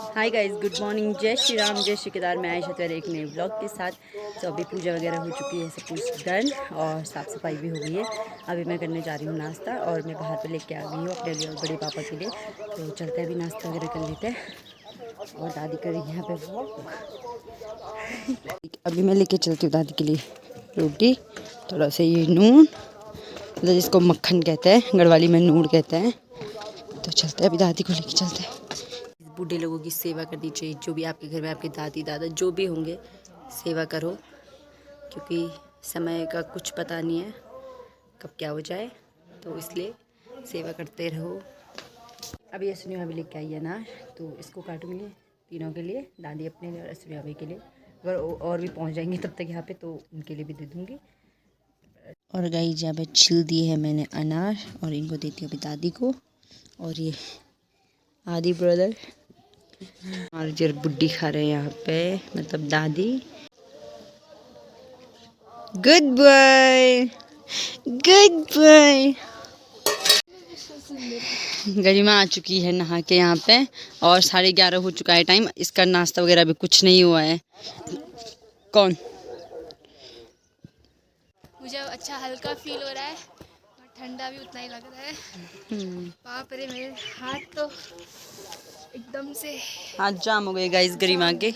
Hi guys, good morning, जय श्री राम, जय श्री केदार। मैं आयशा तेरे एक नए ब्लॉग के साथ। तो अभी पूजा वगैरह हो चुकी है, सब कुछ डन और साफ़ सफाई भी हो गई है। अभी मैं करने जा रही हूँ नाश्ता और मैं बाहर पे लेके आ गई हूँ अपने लिए और बड़े पापा के लिए। तो चलते हैं, अभी नाश्ता वगैरह कर लेते हैं। और दादी कर रही है यहाँ पे वॉक। अभी मैं लेके चलती हूँ दादी के लिए रोटी, थोड़ा सा ये नून, मतलब जिसको मक्खन कहते हैं, गढ़वाली में नून कहते हैं। तो चलते हैं, अभी दादी को लेके चलते हैं। बूढ़े लोगों की सेवा करनी चाहिए। जो भी आपके घर में आपके दादी दादा जो भी होंगे, सेवा करो, क्योंकि समय का कुछ पता नहीं है कब क्या हो जाए। तो इसलिए सेवा करते रहो। अभी असुनी भाभी लेके आई है ना, तो इसको काटूंगी तीनों के लिए, दादी अपने लिए और असुनी भाभी के लिए। अगर और भी पहुंच जाएंगे तब तक यहाँ पे, तो उनके लिए भी दे दूँगी। और गाइस यहाँ पे छिल दिए है मैंने अनार और इनको देती हूँ अभी दादी को। और ये आदि ब्रदर और जर बुड्ढी खा रहे हैं यहाँ पे, मतलब दादी। Good boy, good boy. Garima आ चुकी है नहा के यहाँ पे और 11:30 हो चुका है टाइम। इसका नाश्ता वगैरह भी कुछ नहीं हुआ है। कौन? मुझे अच्छा हल्का फील हो रहा है और ठंडा भी उतना ही लग रहा है। बाप रे, मेरे हाथ तो एकदम से हाथ जाम हो गए गाइस गरिमा के।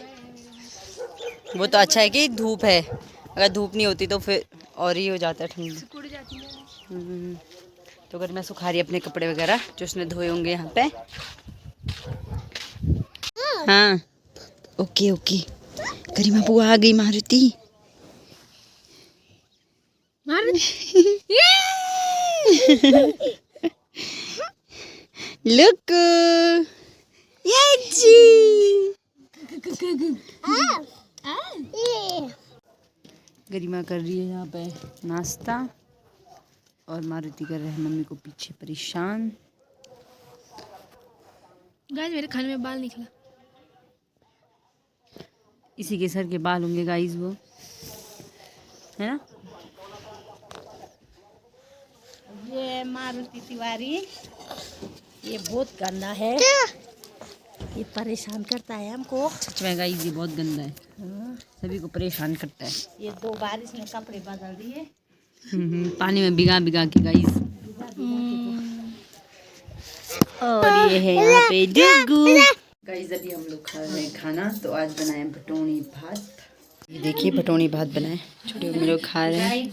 वो तो अच्छा है कि धूप है, अगर धूप नहीं होती तो फिर और ही हो जाता है ठंड। सिकुड़ जाती है। तो अगर मैं सुखा रही अपने कपड़े वगैरह जो उसने धोए होंगे यहाँ पे। हाँ ओके ओके। गरिमा बुआ आ गई मारुति। लुक ये जी। गरिमा कर रही है यहाँ पे नाश्ता और मारुति कर रहे हैं मम्मी को पीछे परेशान। गाइस, मेरे खाने में बाल निकला। इसी के सर के बाल होंगे गाइस, वो है ना। ये मारुति तिवारी, ये बहुत गंदा है, ये परेशान करता है हमको। सच में गाइस, ये बहुत गंदा है, सभी को परेशान करता है। ये 2 बार इसने कपड़े बदल दिए। पानी में भिगा भिगा के गाइस। और ये है यहाँ पे डुगू। गाइस अभी हम लोग खा रहे हैं खाना। तो आज बनाए भटोनी भात। ये देखिए भटोनी भात बनाए, छोटे हम लोग खा रहे हैं।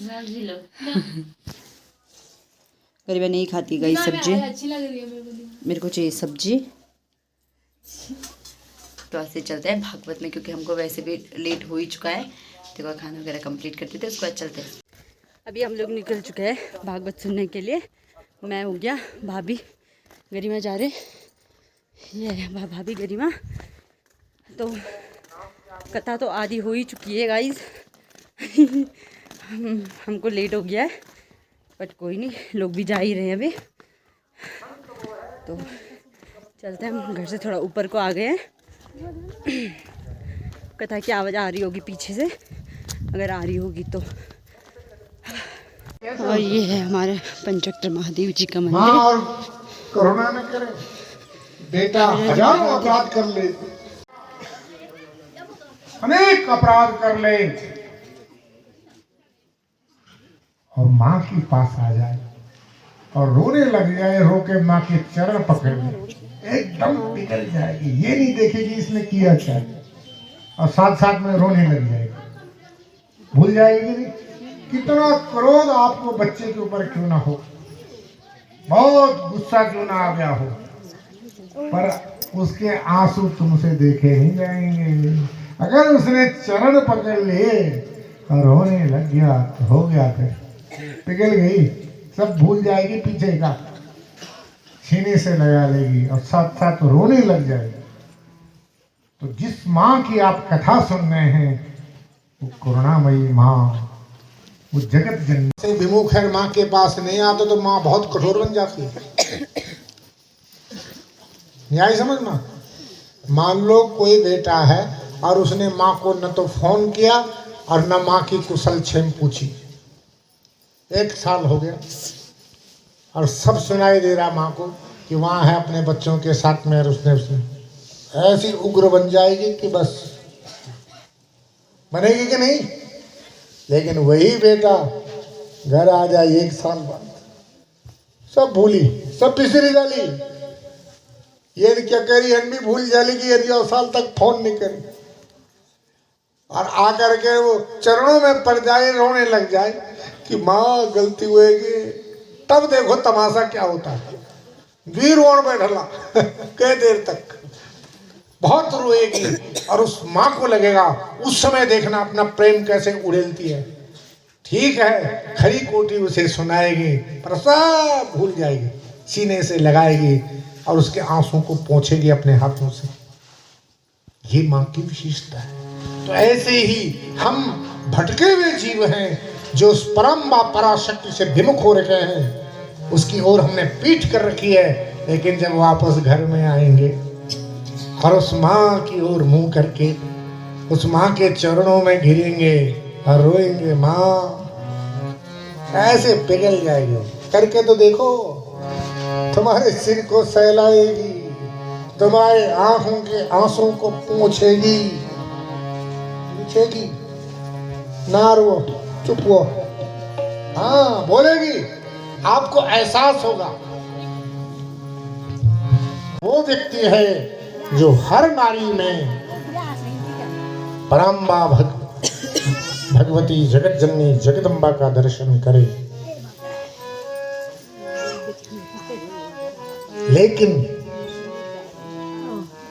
गरीबा नहीं खाती गाइस सब्जी, अच्छी लग रही है मेरे को चाहिए सब्जी। तो ऐसे चलते हैं भागवत में, क्योंकि हमको वैसे भी लेट हो ही चुका है। देखो खाना वगैरह कंप्लीट करते थे, उसके बाद चलते हैं। अभी हम लोग निकल चुके हैं भागवत सुनने के लिए। मैं हो गया, भाभी गरिमा जा रहे, ये है भाभी गरिमा। तो कथा तो आधी हो ही चुकी है गाइस। हमको लेट हो गया है, बट कोई नहीं, लोग भी जा ही रहे हैं अभी। तो चलते हैं, हम घर से थोड़ा ऊपर को आ गए हैं। कथा की आवाज़ आ रही होगी पीछे से, अगर आ रही होगी तो। और ये है हमारे पंचक्र महादेव जी का मंदिर। हाँ, और करुणा न करे, बेटा हजारों अपराध कर ले, अनेक अपराध कर ले और माँ के पास आ जाए और रोने लग जाए, रो के माँ के चरण पकड़ ले, एकदम पिघल जाएगी। ये नहीं देखेगी इसने किया क्या, और साथ साथ में रोने लग जाएगी। भूल जाएगी नहीं कितना क्रोध आपको बच्चे के ऊपर क्यों ना हो, बहुत गुस्सा क्यों ना आ गया हो, पर उसके आंसू तुमसे देखे नहीं जाएंगे। अगर उसने चरण पकड़ लिए और रोने लग गया तो हो गया, फिर पिघल गई, सब भूल जाएगी, पीछे का सीने से लगा लेगी और साथ साथ रोने लग जाएगी। तो जिस माँ की आप कथा सुन रहे हैं वो करुणामयी माँ, वो जगत जननी से विमुख है, माँ के पास नहीं आता तो माँ बहुत कठोर बन जाती है। न्याय समझना। मान लो कोई बेटा है और उसने माँ को न तो फोन किया और न माँ की कुशल क्षेम पूछी, 1 साल हो गया और सब सुनाई दे रहा माँ को कि वहाँ है अपने बच्चों के साथ में, और उसने ऐसी उग्र बन जाएगी कि बस बनेगी कि नहीं। लेकिन वही बेटा घर आ जाए 1 साल बाद, सब भूली, सब पिसरी डाली। ये क्या करी, हन भी भूल जाली कि यदि 2 साल तक फोन नहीं करी, और आकर के वो चरणों में पड़ जाए, रोने लग जाए कि माँ गलती हुएगी। तब देखो तमाशा क्या होता है, वीर रोण बैठला कई देर तक, बहुत रोएगी। और उस माँ को लगेगा, उस समय देखना अपना प्रेम कैसे उड़ेलती है। ठीक है, खरी कोटी उसे सुनाएगी, पर सब भूल जाएगी, सीने से लगाएगी और उसके आंसू को पोंछेगी अपने हाथों से। ये माँ की विशेषता है। तो ऐसे ही हम भटके हुए जीव हैं, जो उस परम पराशक्ति से विमुख हो रखे हैं, उसकी ओर हमने पीठ कर रखी है। लेकिन जब वापस घर में आएंगे और उस माँ की ओर मुंह करके उस माँ के चरणों में गिरेंगे और रोएंगे, माँ ऐसे पिघल जाएगी। करके तो देखो, तुम्हारे सिर को सहलाएगी, तुम्हारे आंखों के आंसू को पोंछेगी, पूछेगी, ना रो, चुप हो। हाँ बोलेगी, आपको एहसास होगा। वो व्यक्ति है जो हर नारी में परम्बा भगवती जगत जननी जगदम्बा का दर्शन करे। लेकिन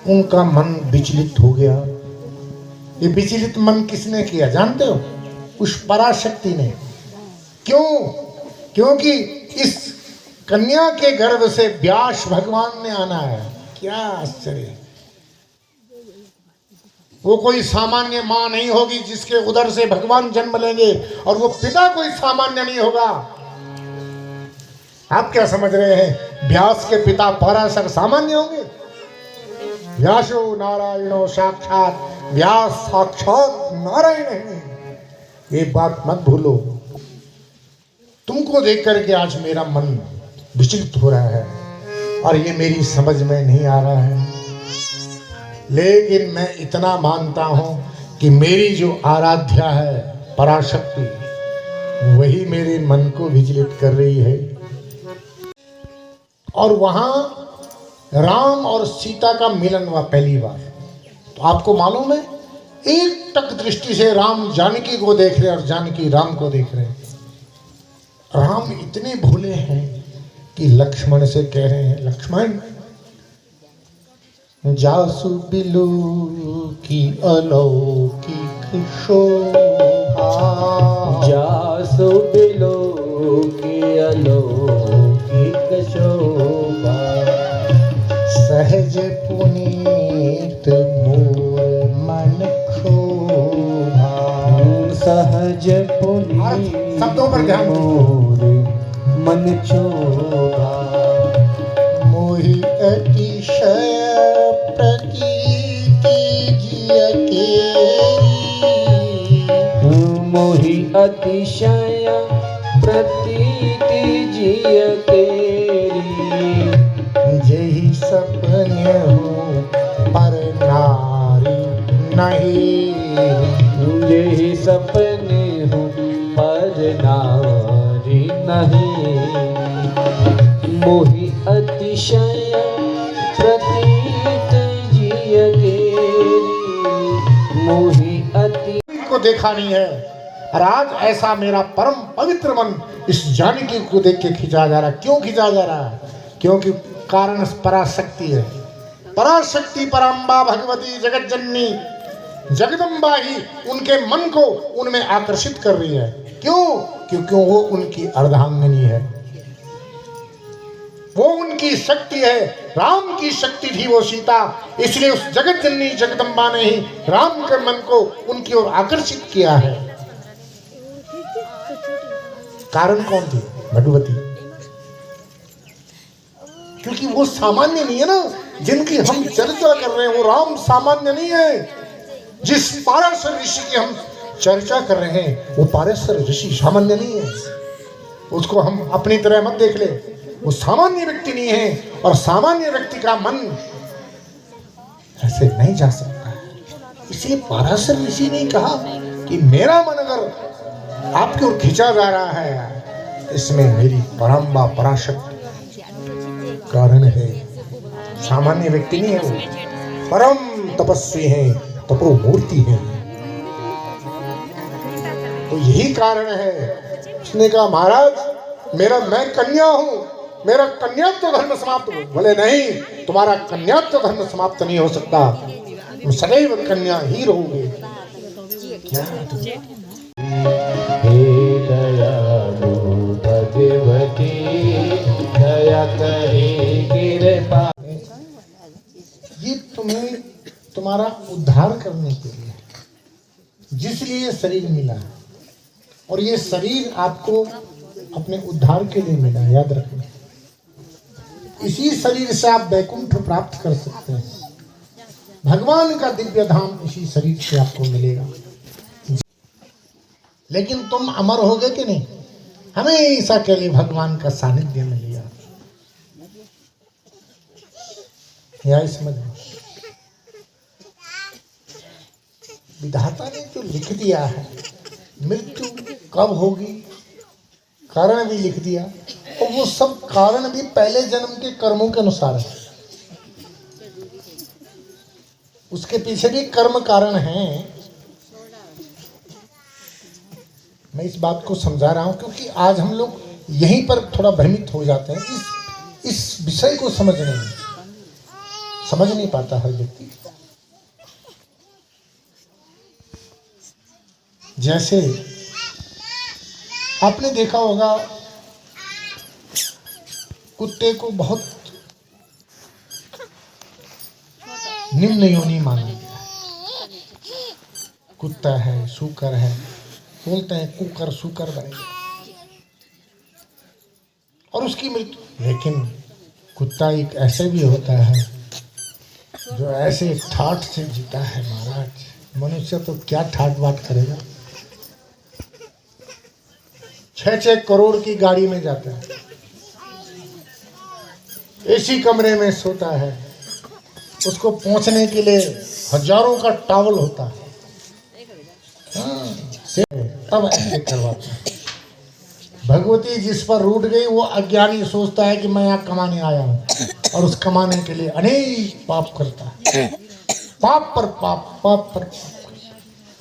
उनका मन विचलित हो गया। ये विचलित मन किसने किया जानते हो? उस पराशक्ति ने। क्यों? क्योंकि इस कन्या के गर्भ से व्यास भगवान ने आना है। क्या आश्चर्य! वो कोई सामान्य मां नहीं होगी जिसके उदर से भगवान जन्म लेंगे, और वो पिता कोई सामान्य नहीं होगा। आप क्या समझ रहे हैं, व्यास के पिता पराशर सामान्य होंगे? व्यासो नारायणो साक्षात, व्यास साक्षात नारायण है। ये बात मत भूलो। तुमको देख करके आज मेरा मन विचलित हो रहा है और ये मेरी समझ में नहीं आ रहा है। लेकिन मैं इतना मानता हूं कि मेरी जो आराध्या है पराशक्ति, वही मेरे मन को विचलित कर रही है। और वहां राम और सीता का मिलन हुआ पहली बार। तो आपको मालूम है, एक टक दृष्टि से राम जानकी को देख रहे और जानकी राम को देख रहे। राम इतने भोले हैं कि लक्ष्मण से कह रहे हैं, लक्ष्मण जासु बिलु की अलौकिक शोभा, जासु बिलु की अलौकिक शोभा, सहज पुनीत मोर मन क्षोभा, सहज पुनीत शब्दों पर ध्यान मोर मन क्षोभा, मोहि अतिशय प्रतीति जिय केरी, मोहि अतिशय प्रतीति जिय केरी, जहि सपने हो पर नारी नहीं, जहि सपने हो पर नारी नहीं, मोहि अतिशय प्रतीत जिय केरी, मोहि अति को देखा नहीं है। और आज ऐसा मेरा परम पवित्र मन इस जानकी को देख के खिंचा जा रहा है। क्यों खिंचा जा रहा है? क्योंकि कारण पराशक्ति है। पराशक्ति परम्बा भगवती जगत जननी जगदम्बा ही उनके मन को उनमें आकर्षित कर रही है। क्यों? क्योंकि वो उनकी अर्धांगिनी है, वो उनकी शक्ति है। राम की शक्ति थी वो सीता, इसलिए उस जगत जननी जगदम्बा ने ही राम के मन को उनकी ओर आकर्षित किया है। कारण कौन थी? भगवती। क्योंकि वो सामान्य नहीं है ना, जिनकी हम चर्चा कर रहे हैं वो राम सामान्य नहीं है। जिस पाराशर ऋषि की हम चर्चा कर रहे हैं वो पाराशर ऋषि सामान्य नहीं है। उसको हम अपनी तरह मत देख ले, वो सामान्य व्यक्ति नहीं है। और सामान्य व्यक्ति का मन ऐसे से नहीं जा सकता है। इसलिए पाराशर ऋषि ने कहा कि मेरा मन अगर आपकी ओर खींचा जा रहा है, इसमें मेरी परम्बा पराशक्ति कारण है। सामान्य व्यक्ति नहीं है वो, परम तपस्वी है, तपोमूर्ति है। तो यही कारण है। उसने कहा महाराज मैं कन्या हूं, मेरा कन्यात्व धर्म समाप्त हो। बोले नहीं, तुम्हारा कन्यात्व धर्म समाप्त नहीं हो सकता, तुम सदैव कन्या ही रहोगे। क्या हे दयालु भगवती दया करे कृपा। ये तुम्हें तुम्हारा उद्धार करने के लिए जिसलिए शरीर मिला है, और ये शरीर आपको अपने उद्धार के लिए मिला, याद रखना। इसी शरीर से आप वैकुंठ प्राप्त कर सकते हैं। भगवान का दिव्य धाम इसी शरीर से आपको मिलेगा। लेकिन तुम अमर होगे कि नहीं? हमेशा के लिए भगवान का सानिध्य मिलेगा। यह समझ लो, विधाता ने जो लिख दिया है, मृत्यु कब होगी कारण भी लिख दिया, और वो सब कारण भी पहले जन्म के कर्मों के अनुसार है। उसके पीछे भी कर्म कारण हैं। मैं इस बात को समझा रहा हूं क्योंकि आज हम लोग यहीं पर थोड़ा भ्रमित हो जाते हैं। इस विषय को समझ नहीं पाता हर व्यक्ति। जैसे आपने देखा होगा, कुत्ते को बहुत निम्न योनि माना गया है। कुत्ता है, सूकर है, बोलते हैं कुकर सूकर बनेगा और उसकी मृत्यु। लेकिन कुत्ता एक ऐसे भी होता है जो ऐसे ठाठ से जीता है महाराज। मनुष्य तो क्या ठाट बाट करेगा। 6-6 करोड़ की गाड़ी में जाता है, एसी कमरे में सोता है, उसको पहुंचने के लिए हजारों का टावल होता है। तब ऐसे करवाता है। भगवती जिस पर रूठ गई वो अज्ञानी सोचता है कि मैं यहाँ कमाने आया हूँ, और उस कमाने के लिए अनेक पाप करता है। पाप पर पाप, पाप पर पाप,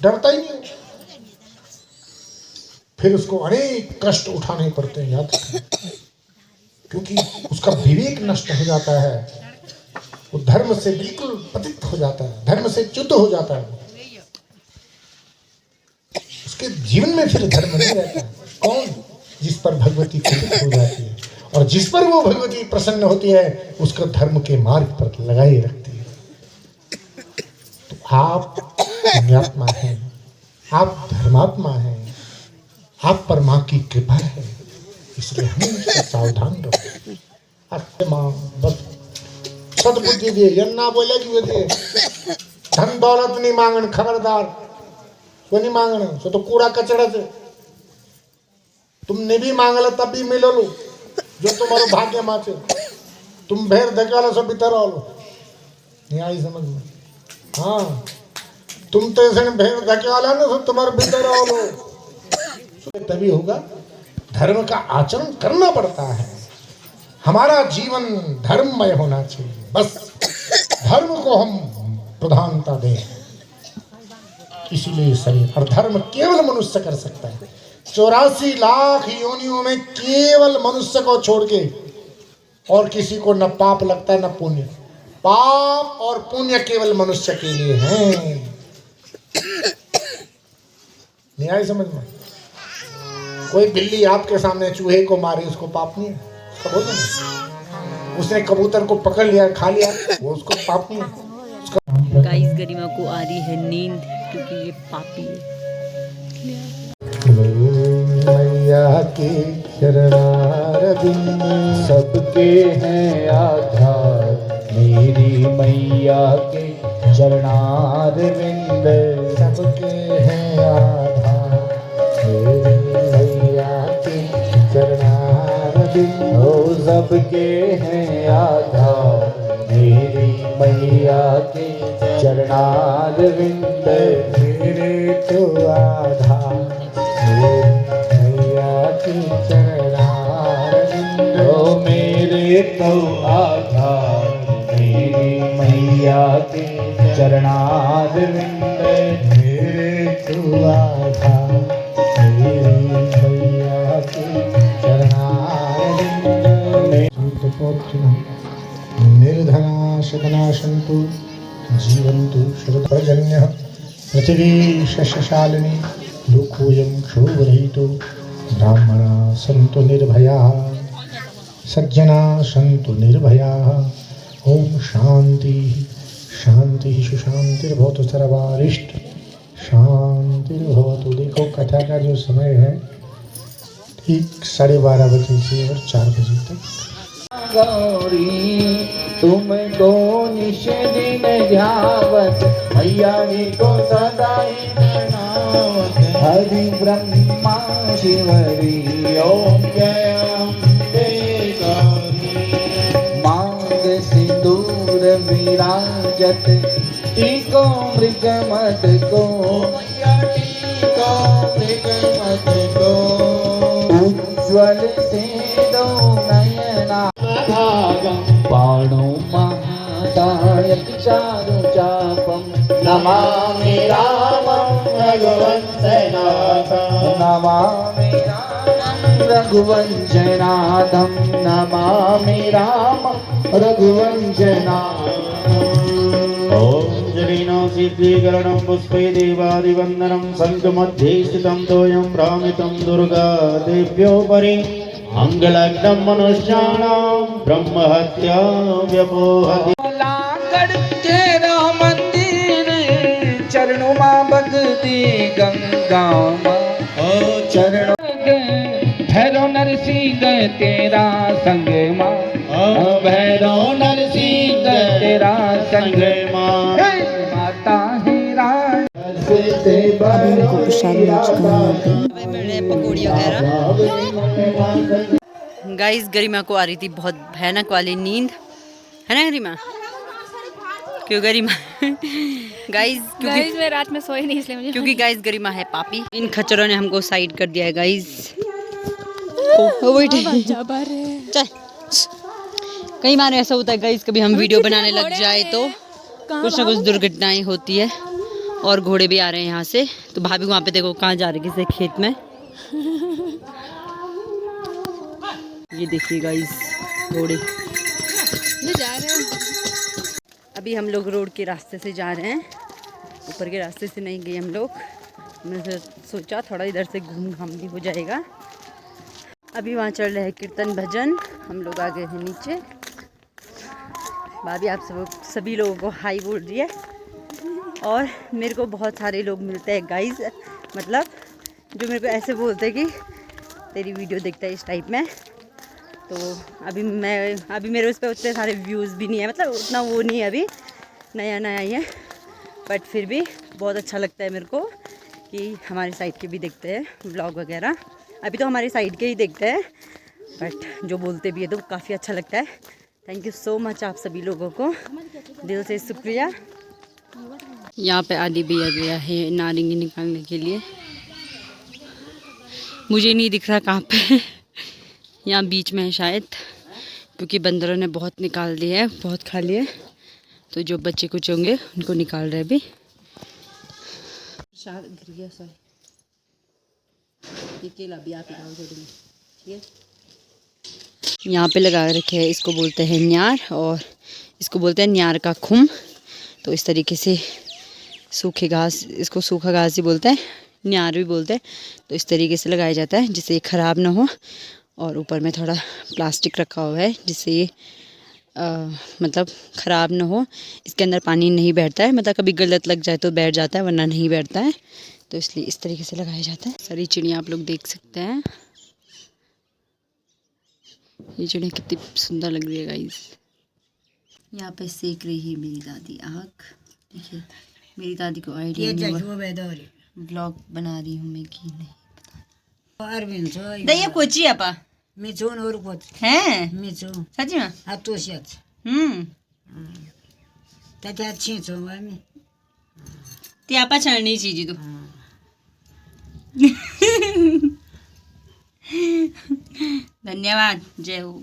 डरता ही नहीं। फिर उसको अनेक कष्ट उठाने पड़ते हैं, याद रखना, क्योंकि उसका विवेक नष्ट हो जाता है। वो धर्म से बिल्कुल पतित हो जाता है, धर्म से च्युत हो जाता है। उसके जीवन में फिर धर्म नहीं रहता है। कौन? जिस पर भगवती प्रसन्न हो जाती है, और जिस पर वो भगवती प्रसन्न होती है उसको धर्म के मार्ग पर लगाए रखती है। तो आप पुण्यात्मा हैं, आप धर्मात्मा हैं, आप पर माँ की कृपा है, इसलिए हमेशा सावधान रहो। अरे माँ बस सदबुद्धि दे, यन्ना बोले कि दे, धन दौलत नहीं मांगन, खबरदार वो नहीं मांगना, सो तो कूड़ा कचड़ा से तुमने भी मांगला तब भी मिलो लो जो तुम्हारो भाग्य माँ से। तुम भेड़ धकाला सो भीतर लो, नहीं आई समझ में? हाँ, तुम तो ऐसे भेड़ धकाला ना, सो तुम्हारे भीतर लो, तभी होगा। धर्म का आचरण करना पड़ता है। हमारा जीवन धर्ममय होना चाहिए, बस धर्म को हम प्रधानता दें। इसीलिए शरीर, और धर्म केवल मनुष्य कर सकता है। 84 लाख योनियों में केवल मनुष्य को छोड़ के और किसी को न पाप लगता न पुण्य। पाप और पुण्य केवल मनुष्य के लिए हैं। नहीं आई समझ में? कोई बिल्ली आपके सामने चूहे को मारे, उसको पाप नहीं है, उसका बोल नहीं। उसने कबूतर को पकड़ लिया, खा लिया, वो उसको पाप नहीं है। गाइस, गरिमा को आ रही है नींद क्योंकि ये पापी है। मैया के चरणारविंद सबके हैं आधार। मेरी मैया के चरणारविंद सबके हैं आधार। मेरी मैया के चरणारविंद ओ सबके हैं आधार। मेरी मैया के चरणारविंद मेरे तो आधार मेरी मैया की चरणारविंद ओ मेरे तो आधार मेरी मैया की चरणारविंद मेरे तो आधार मेरी मैया की चरणारविंद निर्धना शतना सन्तु जीवन्तु शरदपर्जन्यः पृथिवी शस्यशालिनी लोकोऽयं क्षोभरहितो ब्राह्मणा सन्तु निर्भयाः सज्जना सन्तु निर्भयाः ॐ शान्ति शांति सुशांतिर्भवतु सर्वारिष्ट शांतिर्भवतु। देखो कथा का जो समय है ठीक 12:30 बजे से और 4 बजे तक। गौरी तुमको निश दिन ध्यावत मैया को सदाई प्रणामत हरि ब्रह्मा शिवरी ओम जय अम्बे गौरी मांग सिंदूर विराजत टीको मृगमत को मैया टीको मृगमत को उज्ज्वल से दो नयना पाणो महादायक चारु चापम नमामि रामं रघुवंशनाथं नमामि रामं रघुवंशनाथं नमामि रामं रघुवंशनाथं ओम जरीनो सिद्धीकरणं पुष्पे देवादिवन्दनं शङ्खमध्ये स्थितं तोयं भ्रामितं दुर्गा देव्यो परि अंगलग्नं मनुष्याणां ब्रह्महत्या व्यपोहति लांगड़ तेरा मंदिर चरणों मां भक्ति गंगा मां चरणों भैरव नरसिंह तेरा संग मां भैरव नरसिंह तेरा संग मां माता हीरा से पकौड़ी वगैरह। गाइस गरिमा को आ रही थी बहुत भयानक वाली नींद, है ना गरिमा? क्यों गरिमा? गाइस गाइस मैं रात में सोई नहीं इसलिए मुझे क्योंकि गाइस गरिमा है पापी। इन खच्चरों ने हमको साइड कर दिया है गाइस। चल कई बार ऐसा होता है गाइस, कभी हम वीडियो बनाने लग जाए तो कुछ ना कुछ दुर्घटनाएं होती है। और घोड़े भी आ रहे हैं यहाँ से, तो भाभी वहाँ पे देखो कहाँ जा रहे हैं, किसी खेत में। ये देखिए गाइस घोड़े जा रहे हैं। अभी हम लोग रोड के रास्ते से जा रहे हैं, ऊपर के रास्ते से नहीं गए हम लोग। मैंने सोचा थोड़ा इधर से घूम घाम भी हो जाएगा। अभी वहाँ चल रहे हैं कीर्तन भजन, हम लोग आ गए हैं नीचे। भाभी आप सभी लोगों को हाई बोल रही है। और मेरे को बहुत सारे लोग मिलते हैं गाइस, मतलब जो मेरे को ऐसे बोलते हैं कि तेरी वीडियो देखता है इस टाइप में। तो अभी मेरे उस पर उतने सारे व्यूज़ भी नहीं है, मतलब उतना वो नहीं है, अभी नया ही है। बट फिर भी बहुत अच्छा लगता है मेरे को कि हमारे साइड के भी देखते हैं व्लॉग वगैरह। अभी तो हमारे साइड के ही देखते हैं, बट जो बोलते भी है तो काफ़ी अच्छा लगता है। थैंक यू सो मच आप सभी लोगों को, दिल से शुक्रिया। यहाँ पे आदि भी आ गया है नारंगी निकालने के लिए। मुझे नहीं दिख रहा कहाँ पे, यहाँ बीच में है शायद, क्योंकि बंदरों ने बहुत निकाल दिए है, बहुत खा लिए। तो जो बच्चे कुछ होंगे उनको निकाल रहे अभी। यहाँ पे लगा रखे हैं, इसको बोलते हैं न्यार, और इसको बोलते हैं न्यार का खुम। तो इस तरीके से सूखे घास, इसको सूखा घास ही बोलते हैं, न्यार भी बोलते हैं। तो इस तरीके से लगाया जाता है जिससे ये ख़राब ना हो। और ऊपर में थोड़ा प्लास्टिक रखा हुआ है जिससे ये मतलब ख़राब ना हो। इसके अंदर पानी नहीं बैठता है, मतलब कभी गलत लग जाए तो बैठ जाता है, वरना नहीं बैठता है। तो इसलिए इस तरीके से लगाया जाता है। सारी चिड़िया आप लोग देख सकते हैं, ये चिड़िया कितनी सुंदर लग रही है गाइस। यहाँ पे सेक रही है मेरी दादी आग। देखिए मेरी दादी को आइडिया नहीं हुआ, ब्लॉग बना रही हूँ मैं कि नहीं पता। दया कोची आपा मिचून और कुछ हैं मिचू सच में हाथों से हम्म त्याच्या छेचो आम्ही त्या पछाडनी चीज तो धन्यवाद जय हो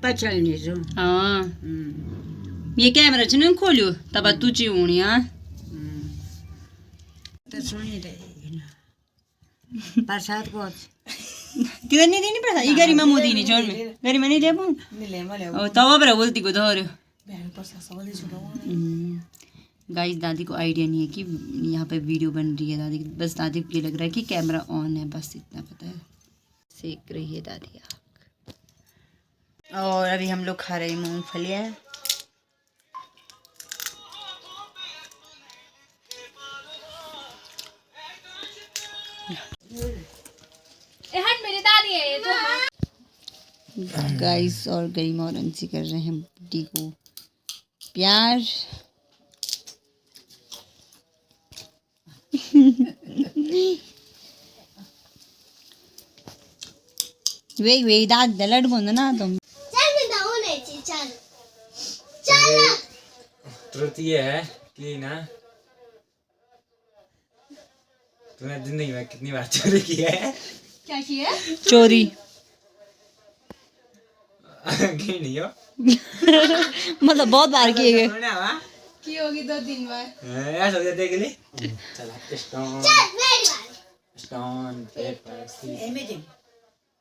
पचलनी जो हाँ ये कैमरा छ न खोल्यो तब तू ची हुणी हाँ तो सुनी रही प्रसाद को तिधर नहीं देनी पड़ता ये गरीमा मोदी नहीं छोड़ में गरीमा नहीं ले पाऊँ और तवा पर बोलती को धोरो गाइस दादी को आइडिया नहीं है कि यहाँ पे वीडियो बन रही है दादी की बस दादी को ये लग रहा है कि कैमरा ऑन है बस इतना पता है सेक रही है दादी आग और अभी हम लोग खा रहे हैं मूंगफलियाँ हट मेरी दादी है ये तो गाइस और गरिमा और अंशी कर रहे हैं बुड्ढी को प्यार वे दाद लड़को ना तुम ट्रुथ ये है कि ना तूने जिंदगी में कितनी बार चोरी की है क्या किया चोरी की नहीं हो मतलब बहुत बार किए गए सुनने आवा की होगी 2-3 बार ऐसा हो जाता है के लिए चल stone stone paper scissor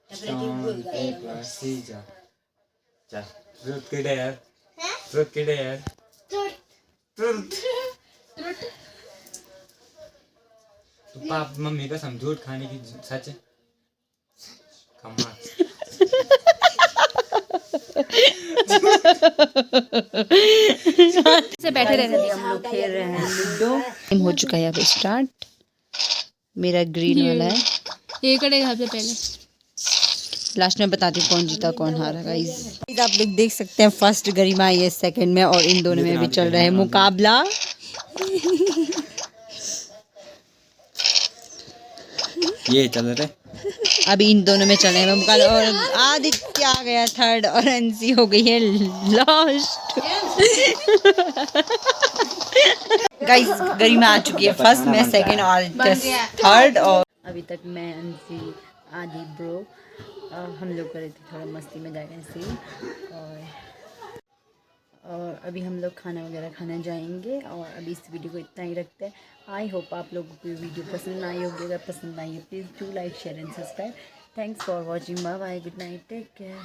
stone paper scissor चल ट्रुथ के डे यार ट्रुथ के डे यार ट्रुथ तो पाप मम्मी का झूठ खाने की सच कमाल से बैठे रहते थे हम लोग खेल रहे हैं लूडो गेम हो चुका है अब स्टार्ट मेरा ग्रीन वाला है ये करेगा सबसे पहले लास्ट में बताती हूँ कौन जीता कौन हारा गाइस आप लोग देख सकते हैं फर्स्ट गरिमा ये सेकंड में और इन दोनों में भी चल रहा है मुकाबला ये चल रहे अभी इन दोनों में चल रहे हैं मुकाबला और आदित्य आ गया थर्ड और अंशी हो गई है लास्ट गाइस गरिमा आ चुकी है फर्स्ट में सेकंड और आदित्य थर्ड और अभी तक मैं अंशी आदि ब्रो हम लोग कर रहे थे थोड़ा मस्ती में जा रहे थे और अभी हम लोग खाना वगैरह खाने जाएंगे और अभी इस वीडियो को इतना ही रखते हैं आई होप आप लोगों को वीडियो पसंद आई होगी अगर पसंद आई है please do like share and subscribe thanks for watching bye bye good night take care